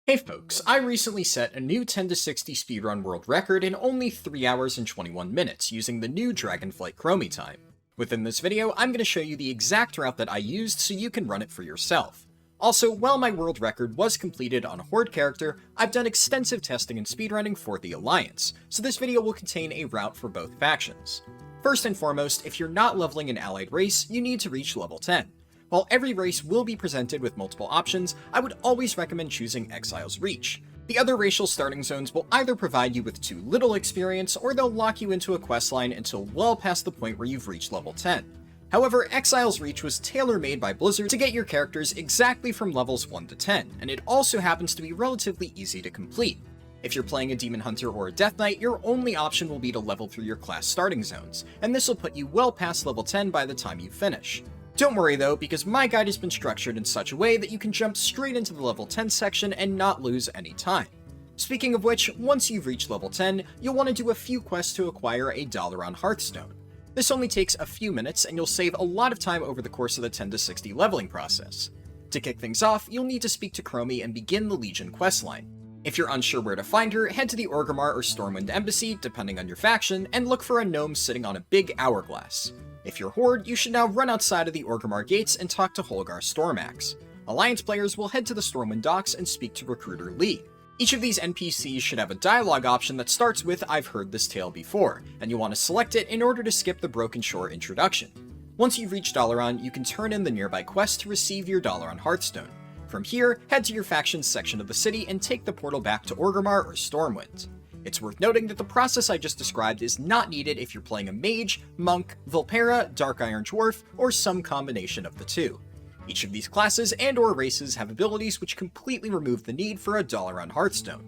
Hey folks, I recently set a new 10 to 60 speedrun world record in only 3 hours and 21 minutes using the new Dragonflight Chromie Time. Within this video, I'm going to show you the exact route that I used so you can run it for yourself. Also, while my world record was completed on a Horde character, I've done extensive testing and speedrunning for the Alliance, so this video will contain a route for both factions. First and foremost, if you're not leveling an allied race, you need to reach level 10. While every race will be presented with multiple options, I would always recommend choosing Exile's Reach. The other racial starting zones will either provide you with too little experience, or they'll lock you into a questline until well past the point where you've reached level 10. However, Exile's Reach was tailor-made by Blizzard to get your characters exactly from levels 1 to 10, and it also happens to be relatively easy to complete. If you're playing a Demon Hunter or a Death Knight, your only option will be to level through your class starting zones, and this will put you well past level 10 by the time you finish. Don't worry though, because my guide has been structured in such a way that you can jump straight into the level 10 section and not lose any time. Speaking of which, once you've reached level 10, you'll want to do a few quests to acquire a $1 Hearthstone. This only takes a few minutes, and you'll save a lot of time over the course of the 10 to 60 leveling process. To kick things off, you'll need to speak to Chromie and begin the Legion questline. If you're unsure where to find her, head to the Orgrimmar or Stormwind Embassy, depending on your faction, and look for a gnome sitting on a big hourglass. If you're Horde, you should now run outside of the Orgrimmar gates and talk to Holgar Stormax. Alliance players will head to the Stormwind docks and speak to Recruiter Lee. Each of these NPCs should have a dialogue option that starts with "I've heard this tale before," and you'll want to select it in order to skip the Broken Shore introduction. Once you've reached Dalaran, you can turn in the nearby quest to receive your Dalaran Hearthstone. From here, head to your faction's section of the city and take the portal back to Orgrimmar or Stormwind. It's worth noting that the process I just described is not needed if you're playing a Mage, Monk, Vulpera, Dark Iron Dwarf, or some combination of the two. Each of these classes and/or races have abilities which completely remove the need for a Dalaran Hearthstone.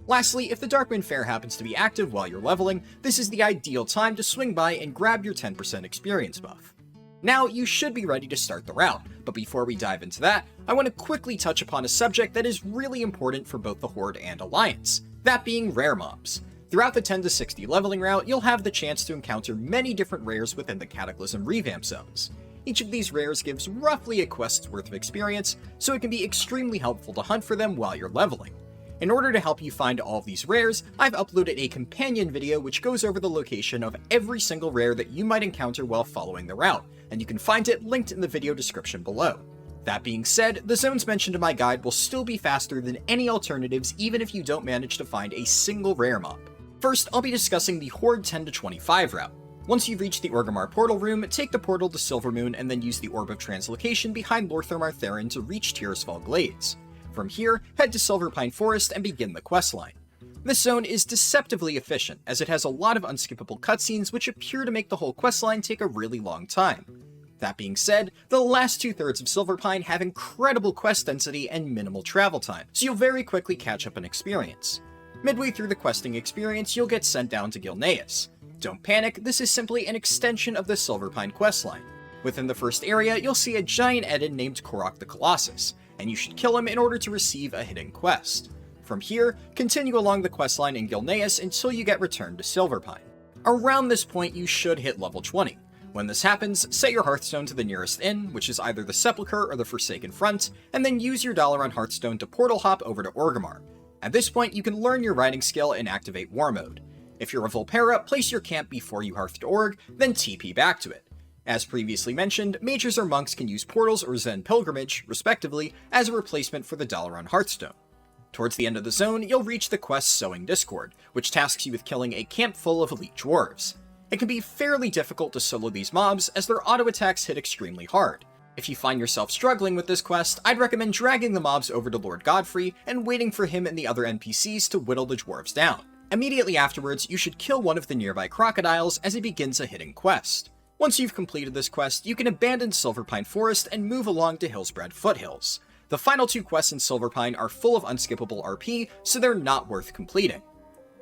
Lastly, if the Darkwind Fair happens to be active while you're leveling, this is the ideal time to swing by and grab your 10% experience buff. Now, you should be ready to start the route, but before we dive into that, I want to quickly touch upon a subject that is really important for both the Horde and Alliance. That being rare mobs. Throughout the 10 to 60 leveling route, you'll have the chance to encounter many different rares within the Cataclysm revamp zones. Each of these rares gives roughly a quest's worth of experience, so it can be extremely helpful to hunt for them while you're leveling. In order to help you find all of these rares, I've uploaded a companion video which goes over the location of every single rare that you might encounter while following the route, and you can find it linked in the video description below. That being said, the zones mentioned in my guide will still be faster than any alternatives even if you don't manage to find a single rare mob. First, I'll be discussing the Horde 10 to 25 route. Once you've reached the Orgrimmar portal room, take the portal to Silvermoon and then use the Orb of Translocation behind Lorthar Therin to reach Tirisfal Glades. From here, head to Silverpine Forest and begin the questline. This zone is deceptively efficient, as it has a lot of unskippable cutscenes which appear to make the whole questline take a really long time. That being said, the last 2/3 of Silverpine have incredible quest density and minimal travel time, so you'll very quickly catch up in experience. Midway through the questing experience, you'll get sent down to Gilneas. Don't panic, this is simply an extension of the Silverpine questline. Within the first area, you'll see a giant Eden named Korok the Colossus, and you should kill him in order to receive a hidden quest. From here, continue along the questline in Gilneas until you get returned to Silverpine. Around this point, you should hit level 20. When this happens, set your Hearthstone to the nearest inn, which is either the Sepulchre or the Forsaken Front, and then use your Dalaran Hearthstone to portal hop over to Orgrimmar. At this point, you can learn your riding skill and activate War Mode. If you're a Vulpera, place your camp before you hearth to Org, then TP back to it. As previously mentioned, mages or monks can use portals or Zen Pilgrimage, respectively, as a replacement for the Dalaran Hearthstone. Towards the end of the zone, you'll reach the quest Sowing Discord, which tasks you with killing a camp full of elite dwarves. It can be fairly difficult to solo these mobs, as their auto attacks hit extremely hard. If you find yourself struggling with this quest, I'd recommend dragging the mobs over to Lord Godfrey and waiting for him and the other NPCs to whittle the dwarves down. Immediately afterwards, you should kill one of the nearby crocodiles as it begins a hidden quest. Once you've completed this quest, you can abandon Silverpine Forest and move along to Hillsbrad Foothills. The final 2 quests in Silverpine are full of unskippable RP, so they're not worth completing.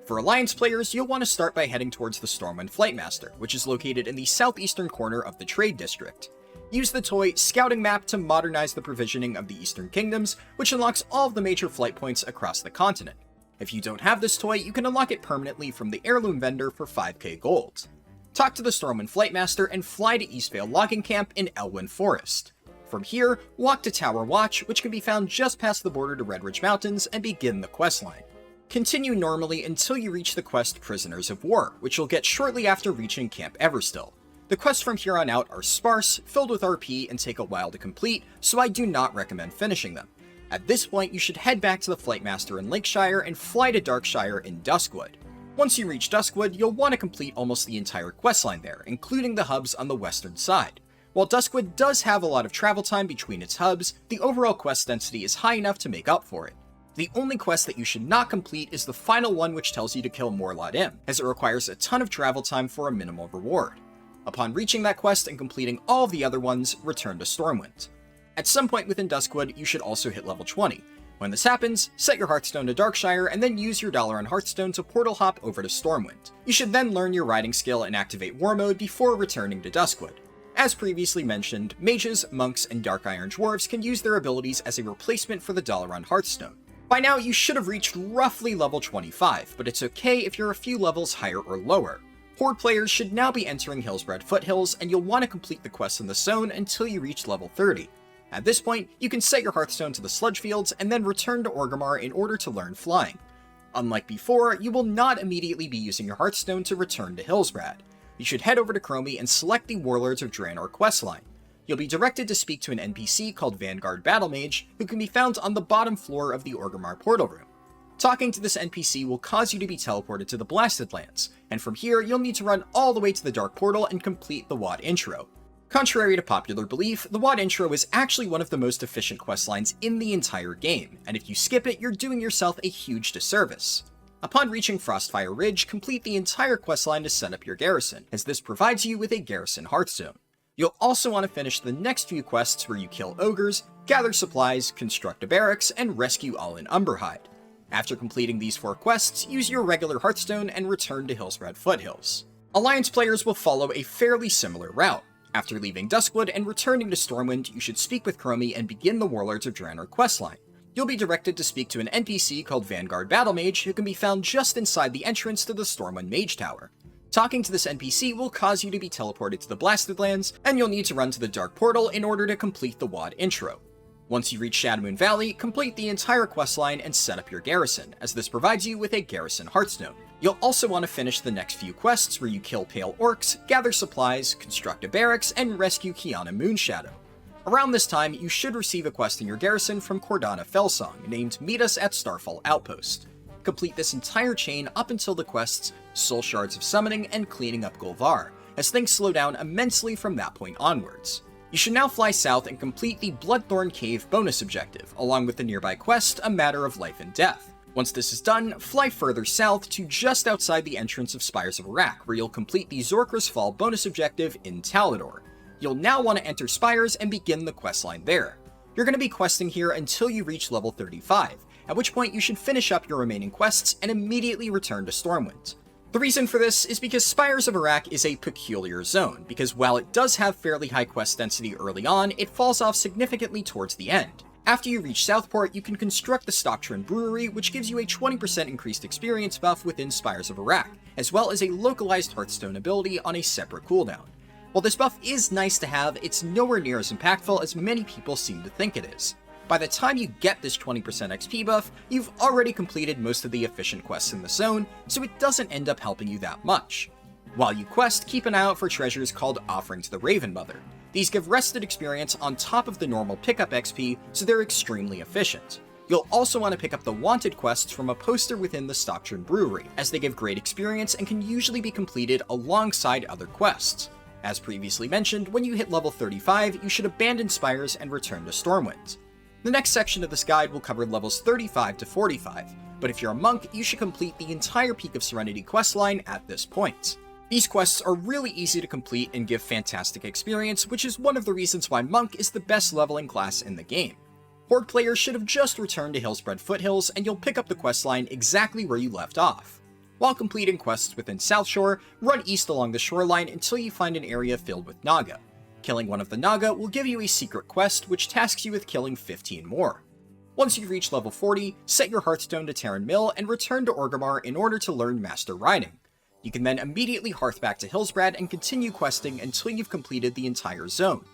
For Alliance players, you'll want to start by heading towards the Stormwind Flightmaster, which is located in the southeastern corner of the Trade District. Use the toy Scouting Map to modernize the provisioning of the Eastern Kingdoms, which unlocks all of the major flight points across the continent. If you don't have this toy, you can unlock it permanently from the Heirloom vendor for 5k gold. Talk to the Stormwind Flightmaster and fly to Eastvale Logging Camp in Elwyn Forest. From here, walk to Tower Watch, which can be found just past the border to Redridge Mountains, and begin the questline. Continue normally until you reach the quest Prisoners of War, which you'll get shortly after reaching Camp Everstill. The quests from here on out are sparse, filled with RP, and take a while to complete, so I do not recommend finishing them. At this point, you should head back to the Flightmaster in Lakeshire and fly to Darkshire in Duskwood. Once you reach Duskwood, you'll want to complete almost the entire questline there, including the hubs on the western side. While Duskwood does have a lot of travel time between its hubs, the overall quest density is high enough to make up for it. The only quest that you should not complete is the final one, which tells you to kill Morlot M, as it requires a ton of travel time for a minimal reward. Upon reaching that quest and completing all of the other ones, return to Stormwind. At some point within Duskwood, you should also hit level 20. When this happens, set your Hearthstone to Darkshire and then use your dollar on Hearthstone to portal hop over to Stormwind. You should then learn your riding skill and activate War Mode before returning to Duskwood. As previously mentioned, mages, monks, and Dark Iron Dwarves can use their abilities as a replacement for the dollar on Hearthstone. By now, you should have reached roughly level 25, but it's okay if you're a few levels higher or lower. Horde players should now be entering Hillsbrad Foothills, and you'll want to complete the quest in the zone until you reach level 30. At this point, you can set your Hearthstone to the Sludge Fields and then return to Orgrimmar in order to learn flying. Unlike before, you will not immediately be using your Hearthstone to return to Hillsbrad. You should head over to Chromie and select the Warlords of Draenor questline. You'll be directed to speak to an NPC called Vanguard Battlemage, who can be found on the bottom floor of the Orgrimmar portal room. Talking to this NPC will cause you to be teleported to the Blasted Lands, and from here you'll need to run all the way to the Dark Portal and complete the WoD intro. Contrary to popular belief, the WoD intro is actually one of the most efficient questlines in the entire game, and if you skip it, you're doing yourself a huge disservice. Upon reaching Frostfire Ridge, complete the entire questline to set up your garrison, as this provides you with a garrison Hearthstone. You'll also want to finish the next few quests where you kill ogres, gather supplies, construct a barracks, and rescue all in Umberhide. After completing these 4 quests, use your regular Hearthstone and return to Hillsbrad Foothills. Alliance players will follow a fairly similar route. After leaving Duskwood and returning to Stormwind, you should speak with Chromie and begin the Warlords of Draenor questline. You'll be directed to speak to an NPC called Vanguard Battlemage, who can be found just inside the entrance to the Stormwind Mage Tower. Talking to this NPC will cause you to be teleported to the Blasted Lands, and you'll need to run to the Dark Portal in order to complete the WoD intro. Once you reach Shadowmoon Valley, complete the entire questline and set up your garrison, as this provides you with a garrison Hearthstone. You'll also want to finish the next few quests where you kill Pale Orcs, gather supplies, construct a barracks, and rescue Kiana Moonshadow. Around this time, you should receive a quest in your garrison from Cordana Felsong named Meet Us at Starfall Outpost. Complete this entire chain up until the quests Soul Shards of Summoning and Cleaning Up Golvar, as things slow down immensely from that point onwards. You should now fly south and complete the Bloodthorn Cave bonus objective, along with the nearby quest A Matter of Life and Death. Once this is done, fly further south to just outside the entrance of Spires of Arak, where you'll complete the Zorkra's Fall bonus objective in Talador. You'll now want to enter Spires and begin the questline there. You're going to be questing here until you reach level 35, at which point you should finish up your remaining quests and immediately return to Stormwind. The reason for this is because Spires of Arak is a peculiar zone, because while it does have fairly high quest density early on, it falls off significantly towards the end. After you reach Southport, you can construct the Stocktrin Brewery, which gives you a 20% increased experience buff within Spires of Arak, as well as a localized Hearthstone ability on a separate cooldown. While this buff is nice to have, it's nowhere near as impactful as many people seem to think it is. By the time you get this 20% XP buff, you've already completed most of the efficient quests in the zone, so it doesn't end up helping you that much. While you quest, keep an eye out for treasures called Offering to the Raven Mother. These give rested experience on top of the normal pickup XP, so they're extremely efficient. You'll also want to pick up the Wanted quests from a poster within the Stocktrin Brewery, as they give great experience and can usually be completed alongside other quests. As previously mentioned, when you hit level 35, you should abandon Spires and return to Stormwind. The next section of this guide will cover levels 35 to 45, but if you're a monk, you should complete the entire Peak of Serenity questline at this point. These quests are really easy to complete and give fantastic experience, which is one of the reasons why Monk is the best leveling class in the game. Horde players should have just returned to Hillsbrad Foothills, and you'll pick up the questline exactly where you left off. While completing quests within South Shore, run east along the shoreline until you find an area filled with Naga. Killing one of the Naga will give you a secret quest which tasks you with killing 15 more. Once you reach level 40, set your Hearthstone to Terran Mill and return to Orgrimmar in order to learn Master Riding. You can then immediately hearth back to Hillsbrad and continue questing until you've completed the entire zone.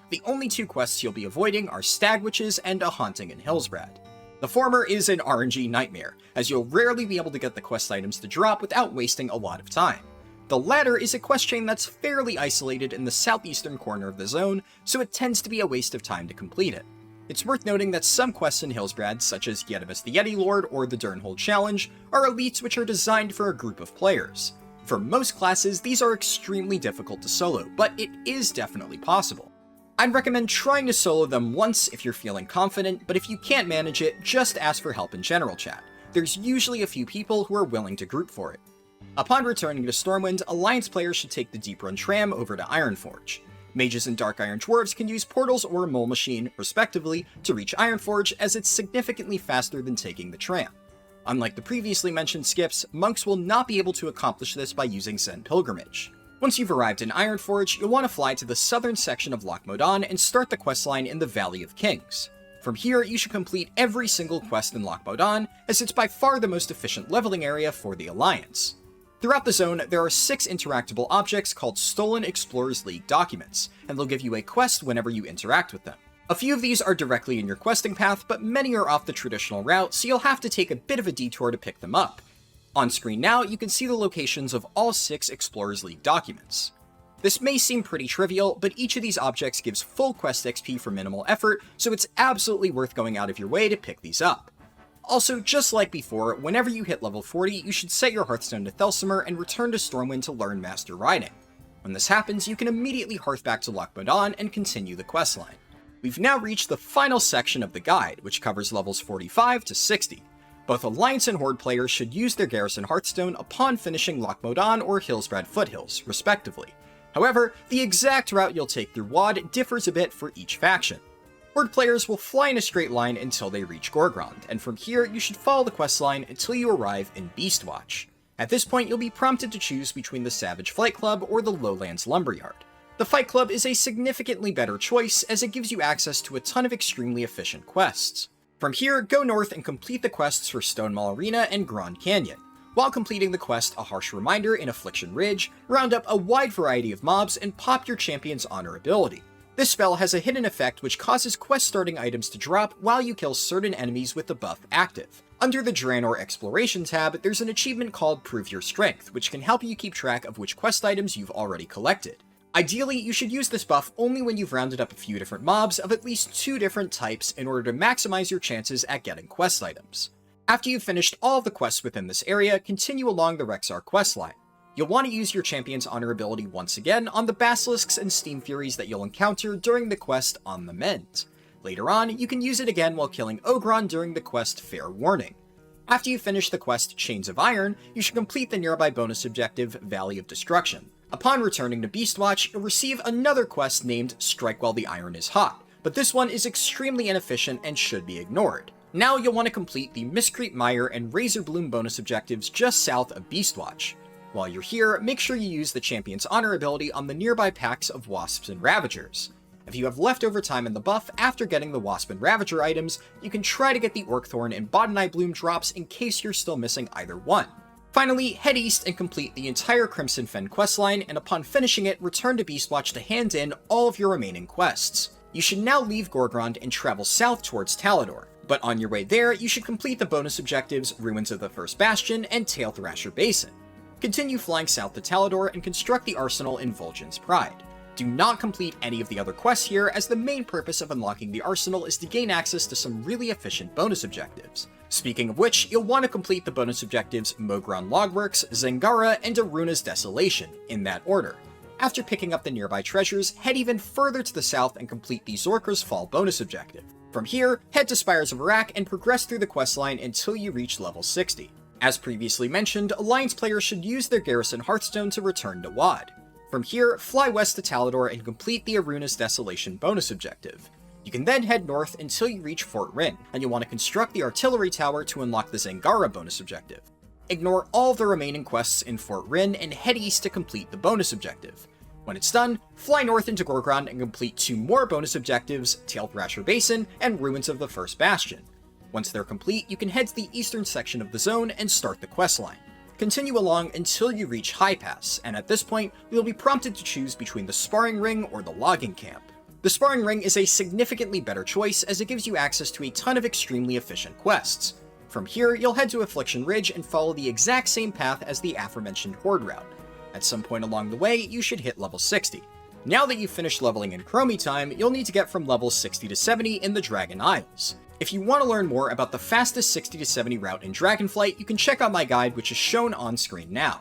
The only two quests you'll be avoiding are Stag Witches and a Haunting in Hillsbrad. The former is an RNG nightmare, as you'll rarely be able to get the quest items to drop without wasting a lot of time. The latter is a quest chain that's fairly isolated in the southeastern corner of the zone, so it tends to be a waste of time to complete it. It's worth noting that some quests in Hillsbrad, such as Yetimus the Yeti Lord or the Durnhold Challenge, are elites which are designed for a group of players. For most classes, these are extremely difficult to solo, but it is definitely possible. I'd recommend trying to solo them once if you're feeling confident, but if you can't manage it, just ask for help in general chat. There's usually a few people who are willing to group for it. Upon returning to Stormwind, Alliance players should take the Deep Run tram over to Ironforge. Mages and Dark Iron Dwarves can use portals or a mole machine, respectively, to reach Ironforge, as it's significantly faster than taking the tram. Unlike the previously mentioned skips, monks will not be able to accomplish this by using Zen Pilgrimage. Once you've arrived in Ironforge, you'll want to fly to the southern section of Loch Modan and start the questline in the Valley of Kings. From here, you should complete every single quest in Loch Modan, as it's by far the most efficient leveling area for the Alliance. Throughout the zone, there are 6 interactable objects called Stolen Explorers League documents, and they'll give you a quest whenever you interact with them. A few of these are directly in your questing path, but many are off the traditional route, so you'll have to take a bit of a detour to pick them up. On screen now, you can see the locations of all 6 Explorers League documents. This may seem pretty trivial, but each of these objects gives full quest XP for minimal effort, so it's absolutely worth going out of your way to pick these up. Also, just like before, whenever you hit level 40, you should set your Hearthstone to Thelsimer and return to Stormwind to learn Master Riding. When this happens, you can immediately hearth back to Loch Modan and continue the questline. We've now reached the final section of the guide, which covers levels 45 to 60. Both Alliance and Horde players should use their Garrison Hearthstone upon finishing Loch Modan or Hillsbrad Foothills, respectively. However, the exact route you'll take through WoD differs a bit for each faction. Horde players will fly in a straight line until they reach Gorgrond, and from here you should follow the questline until you arrive in Beastwatch. At this point, you'll be prompted to choose between the Savage Flight Club or the Lowlands Lumberyard. The Fight Club is a significantly better choice, as it gives you access to a ton of extremely efficient quests. From here, go north and complete the quests for Stonemaul Arena and Grand Canyon. While completing the quest A Harsh Reminder in Affliction Ridge, round up a wide variety of mobs and pop your champion's honor ability. This spell has a hidden effect which causes quest-starting items to drop while you kill certain enemies with the buff active. Under the Draenor Exploration tab, there's an achievement called Prove Your Strength, which can help you keep track of which quest items you've already collected. Ideally, you should use this buff only when you've rounded up a few different mobs of at least 2 different types in order to maximize your chances at getting quest items. After you've finished all of the quests within this area, continue along the Rexxar questline. You'll want to use your champion's honor ability once again on the Basilisks and Steam Furies that you'll encounter during the quest On the Mend. Later on, you can use it again while killing Ogron during the quest Fair Warning. After you finish the quest Chains of Iron, you should complete the nearby bonus objective Valley of Destruction. Upon returning to Beastwatch, you'll receive another quest named Strike While the Iron is Hot, but this one is extremely inefficient and should be ignored. Now you'll want to complete the Miscreant Mire and Razor Bloom bonus objectives just south of Beastwatch. While you're here, make sure you use the Champion's Honor ability on the nearby packs of Wasps and Ravagers. If you have leftover time in the buff after getting the Wasp and Ravager items, you can try to get the Orcthorn and Botanai Bloom drops in case you're still missing either one. Finally, head east and complete the entire Crimson Fen questline, and upon finishing it, return to Beastwatch to hand in all of your remaining quests. You should now leave Gorgrond and travel south towards Talador, but on your way there, you should complete the bonus objectives Ruins of the First Bastion and Tail Thrasher Basin. Continue flying south to Talador and construct the arsenal in Vol'jin's Pride. Do not complete any of the other quests here, as the main purpose of unlocking the arsenal is to gain access to some really efficient bonus objectives. Speaking of which, you'll want to complete the bonus objectives Mogron Logworks, Zangara, and Aruna's Desolation, in that order. After picking up the nearby treasures, head even further to the south and complete the Zorkra's Fall bonus objective. From here, head to Spires of Arak and progress through the questline until you reach level 60. As previously mentioned, Alliance players should use their Garrison Hearthstone to return to WoD. From here, fly west to Talador and complete the Aruna's Desolation bonus objective. You can then head north until you reach Fort Rin, and you'll want to construct the Artillery Tower to unlock the Zangara bonus objective. Ignore all of the remaining quests in Fort Rin and head east to complete the bonus objective. When it's done, fly north into Gorgrond and complete 2 more bonus objectives, Tail Thrasher Basin and Ruins of the First Bastion. Once they're complete, you can head to the eastern section of the zone and start the questline. Continue along until you reach High Pass, and at this point, you'll be prompted to choose between the Sparring Ring or the Logging Camp. The The Sparring Ring is a significantly better choice as it gives you access to a ton of extremely efficient quests. From here, you'll head to Affliction Ridge and follow the exact same path as the aforementioned Horde route. At some point along the way, you should hit level 60. Now that you've finished leveling in Chromie Time, you'll need to get from levels 60 to 70 in the Dragon Isles. If you want to learn more about the fastest 60 to 70 route in Dragonflight, you can check out my guide, which is shown on screen now.